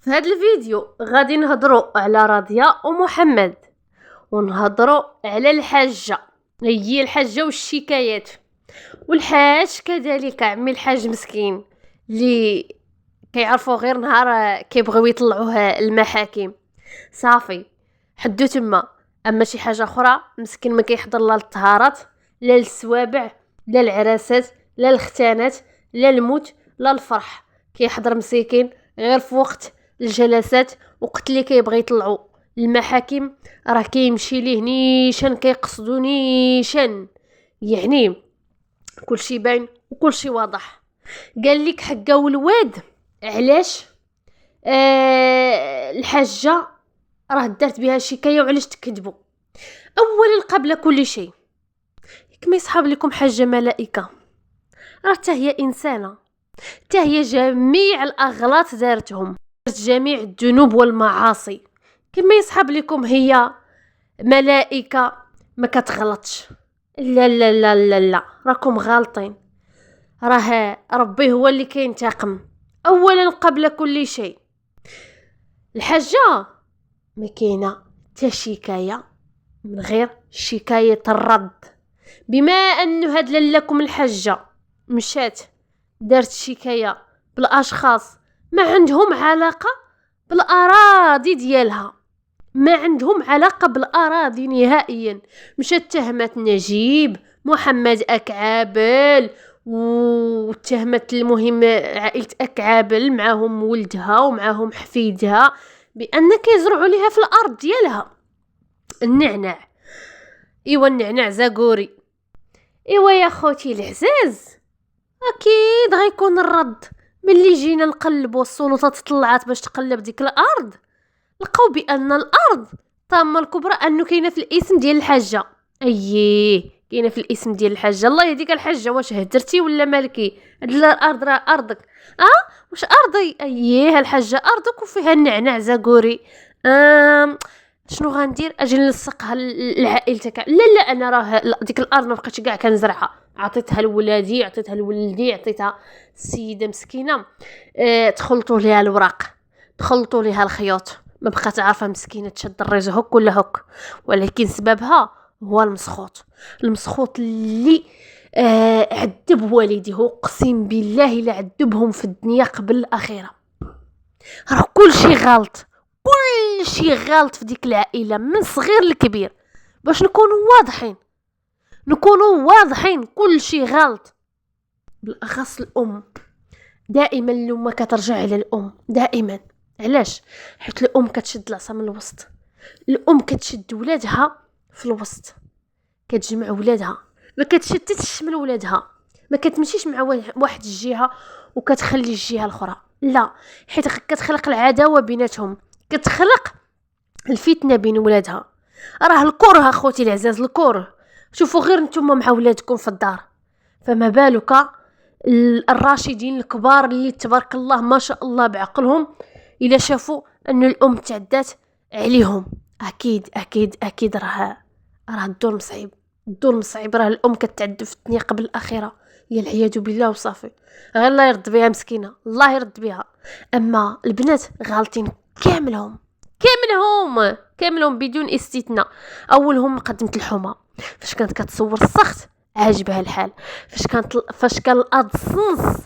في هذا الفيديو غادي نهضروا على راضية ومحمد، ونهضروا على الحاجة، هي الحاجة والشكايات، والحاج كذلك عمي الحاج مسكين اللي كيعرفوا غير نهار كيبغيو يطلعوه المحاكم صافي حدو تما. اما شي حاجه اخرى مسكين ما كيحضر لا للطهارات لا للسوابع لا العراسات لا الختانات لا الموت لا الفرح، كيحضر مسكين غير في وقت الجلسات، وقت اللي كيبغي يطلعوا المحاكم راه كيمشي ليه نيشان، كيقصدو نيشان، يعني كل شي باين وكل شي واضح. قال لك حقا والواد علاش الحاجه راه دارت بها شكايه وعلاش تكذبوا. اولا قبل كل شيء كما يصحاب لكم حاجه ملائكه، راه حتى هي انسانه، حتى هي جميع الاغلاط دارتهم، جميع الذنوب والمعاصي، كما يصحاب لكم هي ملائكه ما كتغلطش. لا لا لا لا لا، راكم غالطين، راه ربي هو اللي كينتقم. اولا قبل كل شيء الحاجه ما كاينه حتى شكايه من غير شكايه الرد. بما انه هاد لكم الحاجه مشات دارت شكايه بالاشخاص ما عندهم علاقه بالاراضي ديالها، ما عندهم علاقه بالاراضي نهائيا، مشات تهمت نجيب محمد اكعابل واتهمت المهم عائله اكعابل معاهم ولدها ومعاهم حفيدها بان كيزرعوا ليها في الارض ديالها النعناع. ايوا النعناع زاكوري. ايوا يا خوتي العزاز، اكيد غيكون الرد ملي جينا نقلبوا السلطات طلعت باش تقلب ديك الارض، لقاو بان الارض طامه الكبرى انه كاينه في الاسم ديال الحاجه. اييه كاينه في الاسم ديال الحاجه. الله يهديك الحاجه، واش هدرتي ولا مالكي؟ هاد الارض راه ارضك. واش ارضي؟ اييه الحاجه ارضك وفيها النعناع زاكوري. شنو غندير؟ اجي نلصقها لعائلتك؟ لا لا، انا راه ديك الارض ما بقيتش كاع كنزرعها، عطيتها لولادي، عطيتها لولدي، عطيتها السيده مسكينه. تخلطوا ليها الوراق، تخلطوا ليها الخيوط، ما بقات عارفه مسكينه تشد الريز هك ولا هك، ولكن سببها هو المسخوط اللي عذب والديه. اقسم بالله الا عذبهم في الدنيا قبل الاخره. راه كل شيء غلط، كل شيء غلط في ديك العائله من صغير لكبير. باش نكونوا واضحين كل شيء غلط، بالاخص الام. دائما الام كترجع على الام دائما. علاش؟ حيت الام كتشد العصا من الوسط، الام كتشد ولادها في الوسط، كتجمع ولادها، ما كتشتتش من ولادها، ما كتمشيش مع واحد الجهه وكتخلي الجهه الاخرى، لا، حيت كتخلق العداوه بيناتهم، كتخلق الفتنه بين ولادها. راه الكره اخوتي العزاز، الكره. شوفوا غير نتوما مع ولادكم في الدار، فما بالك الراشدين الكبار اللي تبارك الله ما شاء الله بعقلهم، الا شافوا ان الام تعدات عليهم اكيد اكيد اكيد راه الدور مصعيب. راه الام كتعذب في الدنيا قبل الاخره، يا العياذ بالله وصافي. غير الله يرد بها مسكينه، الله يرد بها. اما البنات غالطين كاملهم بدون استثناء. اولهم مقدمه الحمى، فاش كانت كتصور السخط عاجبها الحال، فاش كان الادسنس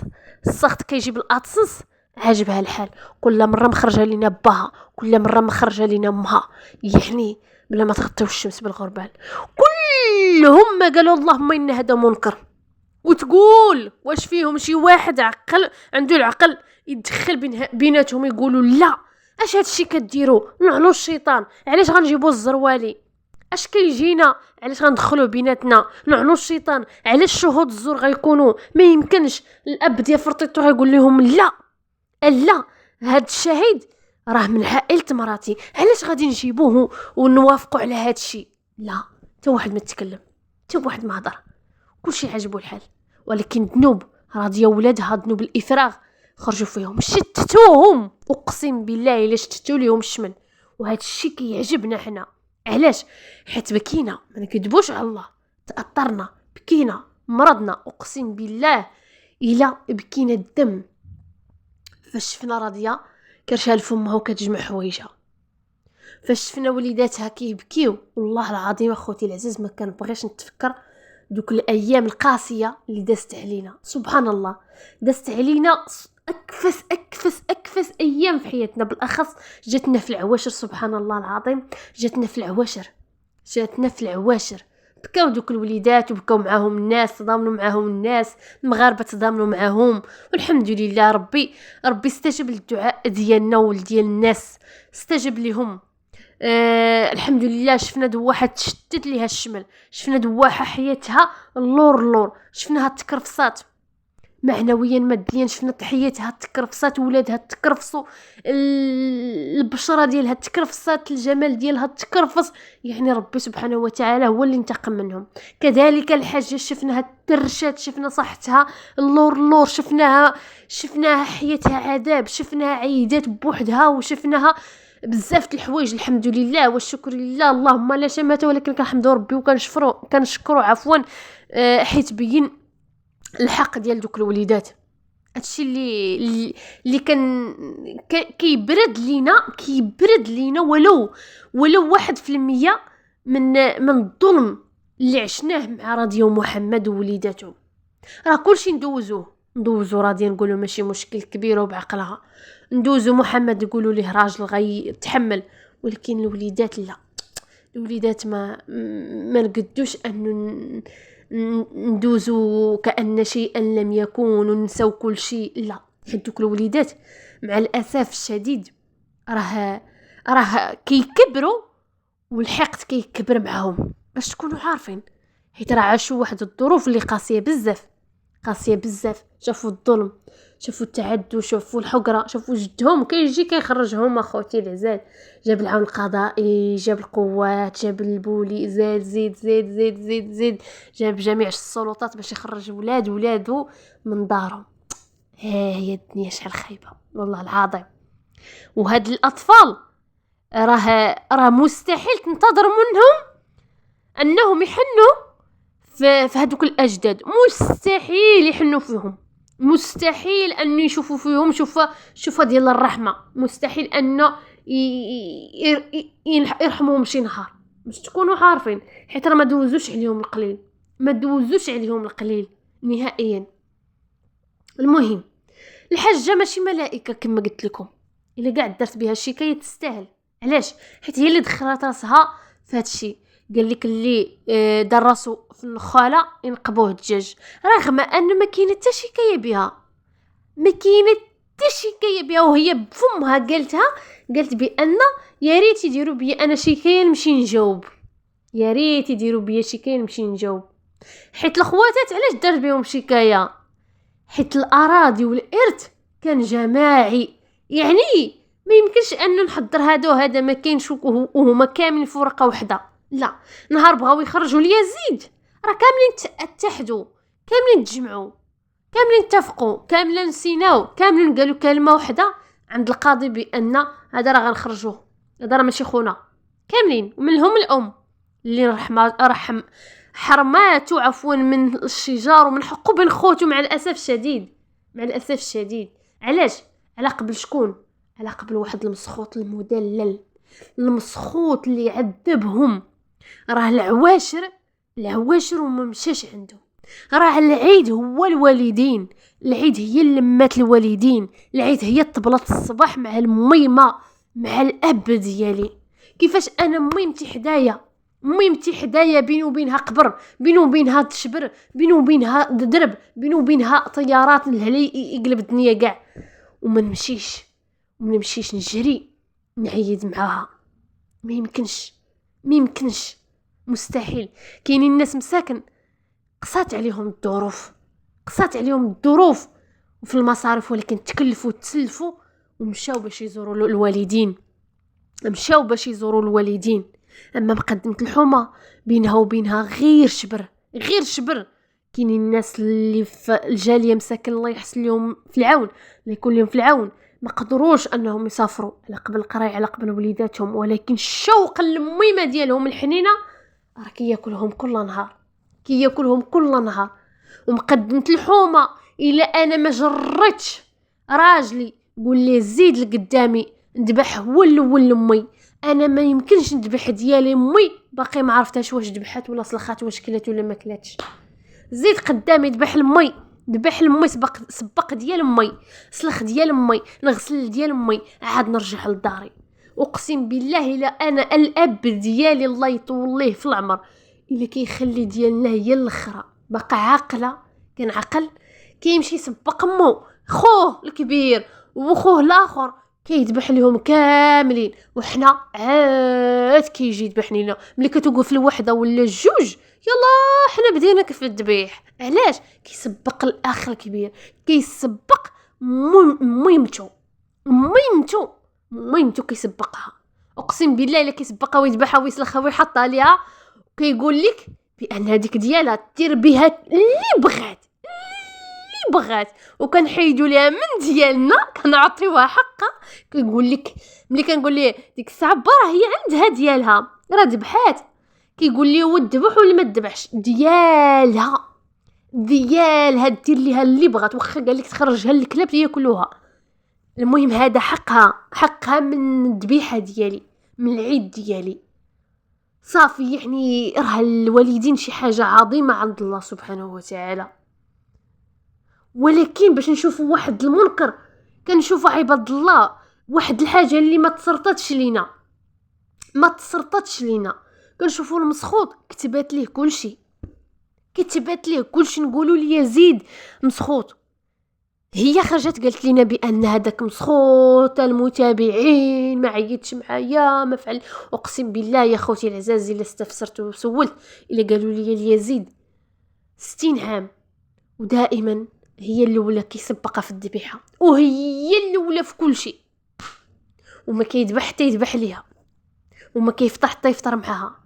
السخط كيجيب الادسنس عاجبها الحال، كل مره مخرجه لينا باها، كل مره مخرجه لينا امها، يعني بلا ما تغطيو الشمس بالغربال. كلهم ما قالوا اللهم ان هذا منكر. وتقول واش فيهم شي واحد عقل عنده العقل يدخل بيناتهم يقولوا لا، اش هادشي كديروا؟ نعنوا الشيطان، علاش غنجيبوا الزروالي؟ اش كيجينا؟ علاش غندخلوا بيناتنا؟ نعنوا الشيطان، علاش شهود الزور غيكونوا؟ ما يمكنش. الاب ديال فرطيتو غيقول لهم لا لا، هاد الشهيد راه من عائله مراتي، علاش غادي نجيبوه ونوافقوا على هاد الشيء؟ لا، حتى واحد ما تكلم، حتى واحد ما هضر، كلشي عجبو الحال. ولكن ذنوب راضيه ولادها، ذنوب الافراغ خرجوا فيهم، شتتوهم، اقسم بالله الا شتتوا ليهم الشمل. وهذا الشيء كيعجبنا حنا. علاش؟ حيت بكينا، ما نكذبوش على الله، تاثرنا، بكينا، مرضنا، اقسم بالله الا بكينا الدم فاش شفنا راضيه كرشها لفمها وكتجمع حوايجها. فاش شفنا وليداتها كيبكيو، والله العظيم اخوتي العزيز ما كنبغيش نتفكر دوك الايام القاسيه اللي دازت علينا. سبحان الله، دازت علينا اكفس ايام في حياتنا، بالاخص جاتنا في العواشر. سبحان الله العظيم، جاتنا في العواشر بكاو دوك الوليدات وبكاو معاهم الناس، تضامنوا معاهم الناس، المغاربه تضامنوا معاهم، والحمد لله ربي استجب للدعاء ديالنا وديال الناس، استجب لهم. الحمد لله. شفنا دواحه تشتت ليها الشمل، شفنا دواحه حياتها اللور، شفناها تكرفصات معنويا ماديا، شفنا حياتها تكرفصات، ولادها تكرفصوا، البشره ديالها تكرفصات، الجمال ديالها تكرفص. يعني ربي سبحانه وتعالى هو اللي انتقم منهم. كذلك الحاجه شفناها ترشات، شفنا صحتها اللور، شفناها حياتها عذاب، شفناها عيدات بوحدها، وشفناها بزاف الحوايج. الحمد لله والشكر لله، اللهم لا شماتة، ولكن كنحمدوا ربي وكنشكروا عفوا حيت بين الحق ديال دوك الوليدات. هادشي اللي كان كيبرد لينا ولو 1% من الظلم اللي عشناه مع راديو محمد ووليداته. راه كلشي ندوزو راضي نقولوا ماشي مشكل كبير وبعقلها، ندوزو محمد يقولوا ليه راجل تحمل، ولكن الوليدات لا، الوليدات ما نقدوش انه ندوزو كأن شيئا لم يكون وننسوا كل شيء. لا، حيت دوك الوليدات مع الاسف الشديد راه كيكبروا والحقد كيكبر معاهم، باش تكونوا عارفين، حيت راه عاشوا واحد الظروف اللي قاسيه بزاف. شافوا الظلم، شافوا التعدي، شافوا الحقره، شافوا جدهم كيجي كيخرجهم اخوتي العزاز، جاب العون القضائي، جاب القوات، جاب البولي، زيد، جاب جميع السلطات باش يخرج ولادو من دارهم. هي الدنيا شحال خايبه والله العظيم. وهاد الاطفال راه مستحيل تنتظر منهم انهم يحنوا في هذوك الاجداد، مستحيل يحنوا فيهم، مستحيل ان يشوفوا فيهم شوفه ديال الرحمه، مستحيل ان يرحموهم شي نهار، باش تكونوا عارفين، حيت راه ما دوزوش عليهم القليل نهائيا. المهم، الحاجه ماشي ملائكه كما قلت لكم، الا قاعد درت بها الشكايه تستاهل. علاش؟ حيت هي اللي دخلت راسها في هذا الشيء. قال لك اللي درسوا في النخاله ينقبوه الدجاج، رغم ان ما كاينه حتى شكايه بها، وهي بفمها قالت بان يا ريت يديروا بي انا شكايه نمشي نجاوب، حيت الخواتات علاش دارت بهم شكايه؟ حيت الاراضي والارث كان جماعي، يعني ما يمكنش ان نحضر هذا ما كاينش وهما كاملين في ورقه واحده. لا، نهار بغاو يخرجوا ليزيد راه كاملين اتحدوا، كاملين تجمعوا، كاملين اتفقوا، كاملين نسيناو، كاملين قالوا كلمه واحده عند القاضي بان هذا راه غنخرجوه، هذا راه ماشي خونا، كاملين، ومنهم الام اللي حرماتو عفوا من الشجار ومن حقه بين خوتو، مع الاسف الشديد. علاش؟ على قبل شكون؟ على قبل واحد المسخوط المدلل، المسخوط اللي عذبهم. راه العواشر وما مشاش عنده، راه العيد هو الوالدين، العيد هي اللمات الوالدين، العيد هي طبلة الصباح مع الميمه مع الاب ديالي. كيفاش انا ميمتي حدايا بيني وبينها قبر، بيني وبينها تشبر، بيني وبينها درب، بيني وبينها طيارات الهلي يقلب الدنيا كاع، وما نمشيش نجري نعيد معاها. ما يمكنش، مستحيل. كاينين الناس مساكن قصات عليهم الظروف وفي المصاريف، ولكن تكلفوا وتسلفوا ومشاو باش يزوروا الوالدين. اما مقدمه الحومه بينها وبينها غير شبر. كاينين الناس اللي في الجاليه مساكن الله يحسن لهم في العون، اللي يكون لهم في العون، ما قدروش انهم يسافروا على قبل القرايه، على قبل وليداتهم، ولكن الشوق الميمه ديالهم الحنينه راه كياكلهم كل نهار. ومقدمه الحومه الا انا ما جريتش راجلي قول ليه زيد لقدامي نذبح هو الاول لامي، انا ما يمكنش نذبح ديال امي باقي ما عرفتهاش واش ذبحات ولا صلخات واش كلات ولا ما كلاتش. زيد قدامي ذبح لامي، ذبح لامي، سبق ديال امي، سلخ ديال امي، نغسل ديال امي، عاد نرجع لداري. اقسم بالله الا انا الاب ديالي الله يطول ليه في العمر الا كيخلي ديالنا هي الاخرى باقا عاقله، كان عقل كيمشي يسبق مو خوه الكبير وخوه الاخر كيذبح لهم كاملين، وحنا عاد كيجي يذبح لينا ملي كتوقف الوحده ولا الجوج يلا حنا بدينا كيف الذبيح. علاش كيسبق الاخ الكبير، كيسبق ميمتو كيسبقها. اقسم بالله الا كيسبقها ويذبحها ويسلخها ويحط عليها كيقول لك بان هذيك ديالها دير بها اللي بغات وكنحيدوا ليها من ديالنا كنعطيوها حقها. كيقول لك ملي كنقول ليه ديك الساعه راه هي عندها ديالها راه ذبحات، كيقول لي وذبح ولا ما ذبحش ديالها دير ليها اللي بغات، واخا قال لك تخرجها للكلاب ياكلوها. المهم هذا حقها من الذبيحه ديالي، من العيد ديالي. صافي يعني راه الوالدين شي حاجه عظيمه عند الله سبحانه وتعالى. ولكن باش نشوفوا واحد المنكر كنشوفوا عباد الله واحد الحاجه اللي ما تصرطتش لينا كنشوفوا المسخوط كتبات ليه كلشي نقولوا لي يزيد مسخوط، هي خرجت قالت لنا بان هذاك مسخوط المتابعين ما عيطش معايا ما فعل. اقسم بالله يا خوتي العزاز الا استفسرت وسولت الا قالوا لي يزيد 60 عام ودائما هي الاولى كيسبقها في الذبيحه وهي الاولى في كل شيء، وما كيذبح حتى يذبح ليها، وما كيفطر حتى يفطر معها،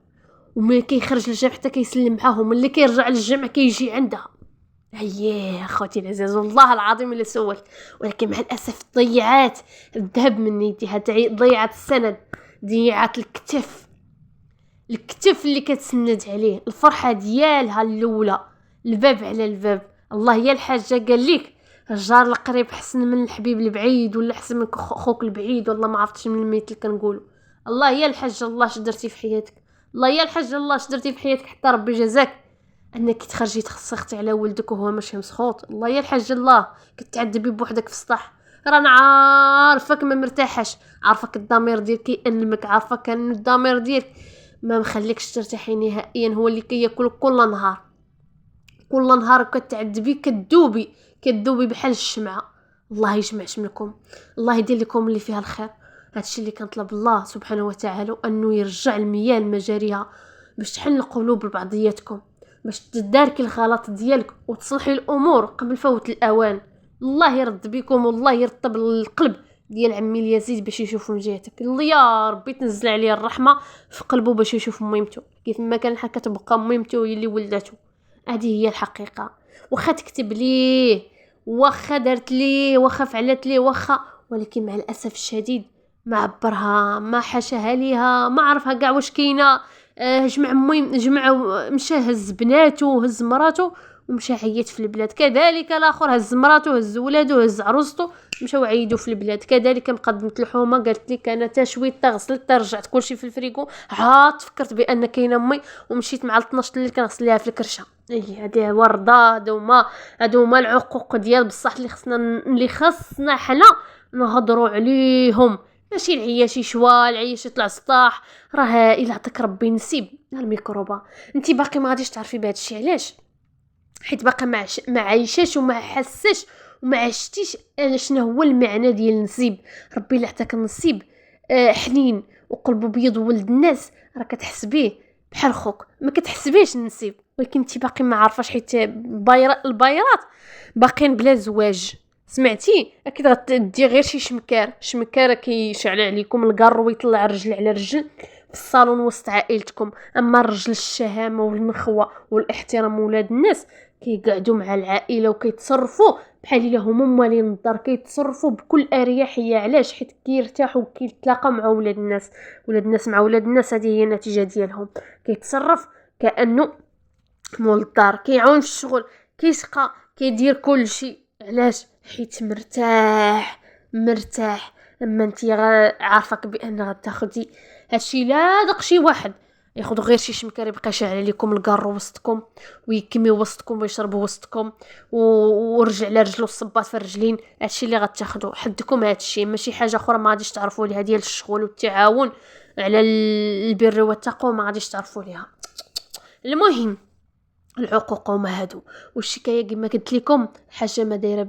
وما كيخرج للجامع حتى كيسلم معاهم، اللي كيرجع للجامع كيجي عندها. هيا اخوتي العزاز والله العظيم اللي سولت، ولكن مع الاسف ضيعات الذهب من يديها، ضيعت السند، ضيعت الكتف اللي كتسند عليه، الفرحه ديالها الاولى، الباب على الباب. الله يا الحاجه قال لك الجار القريب حسن من الحبيب البعيد ولا حسن من خوك البعيد، والله ما عرفتش من الميت اللي كنقولوا. الله يا الحاجه الله شدرتي في حياتك، الله يا الحاجه الله شدرتي في حياتك حتى ربي جزاك انك تخرجي تخسختي على ولدك وهو ماشي مسخوط. الله يا الحاج الله كتعذبي بوحدك في السطح، رانا عارفك ما مرتاحش، عارفك الضمير ديالك كيأنمك، عارفك ان الضمير ديالك ما مخليكش ترتاحي نهائيا، هو اللي كياكل كل نهار كتعذبي كدوبي بحال الشمعه. الله يجمع شملكم، الله يدير لكم اللي فيها الخير. هادشي اللي كنطلب الله سبحانه وتعالى انه يرجع المياه لمجاريها باش تحل قلوب بعضياتكم، باش تداركي الغلط ديالك وتصلحي الامور قبل فوت الاوان. الله يرد بكم والله يرطب القلب ديال عمي اليزيد باش يشوف من جهتك. الله يا ربي تنزل عليه الرحمه في قلبه باش يشوف ميمته كيف ما كان حكا تبقى ميمته هي اللي ولدته. هذه هي الحقيقه، واخا تكتب ليه واخا دارت ليه واخا فعلت ليه واخا، ولكن مع الاسف الشديد ما عبرها ما حاشاها ليها ما عرفها كاع واش كاينه. جمع مشى هز بناته هز مراته ومشى عيط في البلاد، كذلك الاخر هز مراته هز ولادو هز عروسته مشاو عيدوا في البلاد، كذلك مقدمه الحومه قالت لك انا تا شويه تا غسلت تا رجعت كلشي في الفريكو، عاد فكرت بان كاينه امي ومشيت مع 12 الليل كنغسل ليها في الكرشه. هذه ورده هادو هما العقوق ديال بصح اللي خصنا حنا نهضروا عليهم، ماشي العياشي شوا العياشي طلع سطاح. راه الا عطاك ربي نسيب الميكروبه انت باقي ما غاديش تعرفي بهذا الشيء. علاش؟ حيت باقي ما عايشاش وما حساش وما عشتيش شنو هو المعنى ديال النسيب. ربي اللي عطاك النسيب حنين وقلبه بيض ولد الناس راه كتحس به بحال خوك، ما كتحسبيش النسيب، ولكن انت باقي ما عارفاش حيت البايرات باقيين بلا زواج. سمعتي اكيد غتدي غير شي شمكار كيشعل عليكم القر ويطلع رجل على رجل في الصالون وسط عائلتكم، اما الرجل الشهامه والنخوه والاحترام ولاد الناس كيقعدوا مع العائله وكيتصرفوا بحال الا هما موالين الدار، كيتصرفوا بكل اريحيه. علاش؟ حيت كيرتاحوا وكيتلاقاو مع ولاد الناس مع ولاد الناس. هذه هي النتيجه ديالهم، كيتصرف كانه مول الدار، كيعاون في الشغل، كيسقى، كيدير كل شيء. علاش؟ حيت مرتاح مرتاح لما انت عارفك بان غتاخدي هادشي. لا دق شي واحد ياخذ غير شي شمكار يبقى شاعل عليكم الكارو وسطكم ويكمي وسطكم ويشربوا وسطكم ورجع على رجلو الصباط في الرجلين. هادشي اللي غتاخدو حدكم، هادشي ماشي حاجه اخرى ما غاديش تعرفوا ليها، ديال الشغل والتعاون على البر والتقوى ما غاديش تعرفوا ليها. المهم العقوق هما هادو، والشكايه كما قلت لكم حاجه ما داير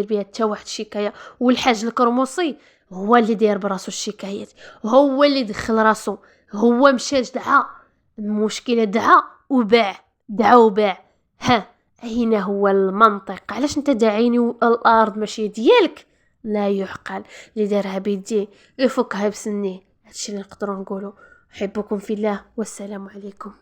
بها حتى واحد شكايه. والحاج الكرموسي هو اللي داير براسو الشكايات، هو اللي دخل راسو، هو مشى دعا المشكله، دعا وباع. ها هنا هو المنطق. علاش انت داعيني والارض ماشي ديالك؟ لا يعقل. اللي دارها بيديه يفكها بسنيه. هادشي اللي نقدروا نقولوا. احبكم في الله والسلام عليكم.